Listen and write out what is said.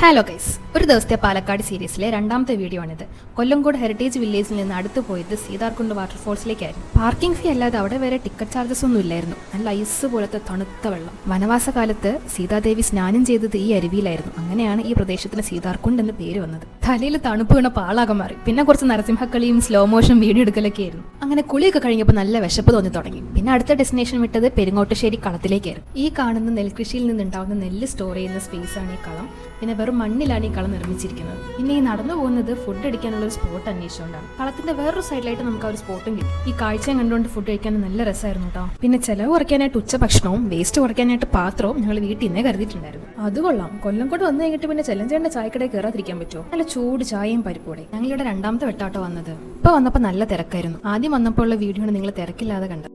Hello guys, ഒരു ദിവസത്തെ പാലക്കാട് സീരീസിലെ രണ്ടാമത്തെ വീഡിയോ ആണിത്. കൊല്ലങ്കോട് ഹെറിറ്റേജ് വില്ലേജിൽ നിന്ന് അടുത്ത് പോയത് സീതാർകുണ്ട് വാട്ടർഫോൾസിലേക്കായിരുന്നു. പാർക്കിംഗ് ഫീ അല്ലാതെ അവിടെ വരെ ടിക്കറ്റ് ചാർജസ് ഒന്നും ഇല്ലായിരുന്നു. നല്ല ഐസ് പോലത്തെ തണുത്ത വെള്ളം. വനവാസ കാലത്ത് സീതാദേവി സ്നാനം ചെയ്തത് ഈ അരുവിയിലായിരുന്നു. അങ്ങനെയാണ് ഈ പ്രദേശത്തിന് സീതാർകുണ്ട് എന്ന് പേര് വന്നത്. തലയിൽ തണുപ്പ് വീണ പാളാകം മാറി. പിന്നെ കുറച്ച് നരസിംഹക്കളിയും സ്ലോ മോഷൻ വീഡിയോ എടുക്കലൊക്കെ ആയിരുന്നു. അങ്ങനെ കുളിയൊക്കെ കഴിഞ്ഞപ്പോൾ നല്ല വിശപ്പ് തോന്നി തുടങ്ങി. പിന്നെ അടുത്ത ഡെസ്റ്റിനേഷൻ വിട്ടത് പെരിങ്ങോട്ടുശ്ശേരി കളത്തിലേക്കായിരുന്നു. ഈ കാണുന്ന നെൽകൃഷിയിൽ നിന്നുണ്ടാവുന്ന നെല്ല് സ്റ്റോർ ചെയ്യുന്ന സ്പേസ് ആണ് ഈ കളം. പിന്നെ വെറും മണ്ണിലാണ് ഈ കളം നിർമ്മിച്ചിരിക്കുന്നത്. പിന്നെ ഈ നടന്നു പോകുന്നത് ഫുഡ് അടിക്കാനുള്ള ഒരു സ്പോട്ട് അന്വേഷിച്ചുകൊണ്ടാണ്. കളത്തിന്റെ വേറൊരു സൈഡിലായിട്ട് നമുക്ക് ആ ഒരു സ്പോട്ടും കിട്ടി. ഈ കാഴ്ചയും കണ്ടുകൊണ്ട് ഫുഡ് കഴിക്കാൻ നല്ല രസമായിരുന്നു കേട്ടോ. പിന്നെ ചെലവ് കുറയ്ക്കാനായിട്ട് ഉച്ചഭക്ഷണവും വേസ്റ്റ് കുറയ്ക്കാനായിട്ട് പാത്രവും ഞങ്ങൾ വീട്ടിൽ നിന്നേ കരുതിയിട്ടുണ്ടായിരുന്നു. അത് കൊള്ളാം. കൊല്ലംകോട് വന്നു കഴിഞ്ഞിട്ട് പിന്നെ ചെല്ലഞ്ചേണ്ട ചായക്കടയിൽ കയറാതിരിക്കാൻ പറ്റുമോ? നല്ല ചൂട് ചായയും പരിപ്പോടെ. ഞങ്ങളിവിടെ രണ്ടാമത്തെ വെട്ടാട്ടോ വന്നത്. ഇപ്പൊ വന്നപ്പോൾ നല്ല തിരക്കായിരുന്നു. ആദ്യം വന്നപ്പോൾ ഉള്ള വീഡിയോ ആണ് നിങ്ങൾ തിരക്കില്ലാതെ കണ്ടത്.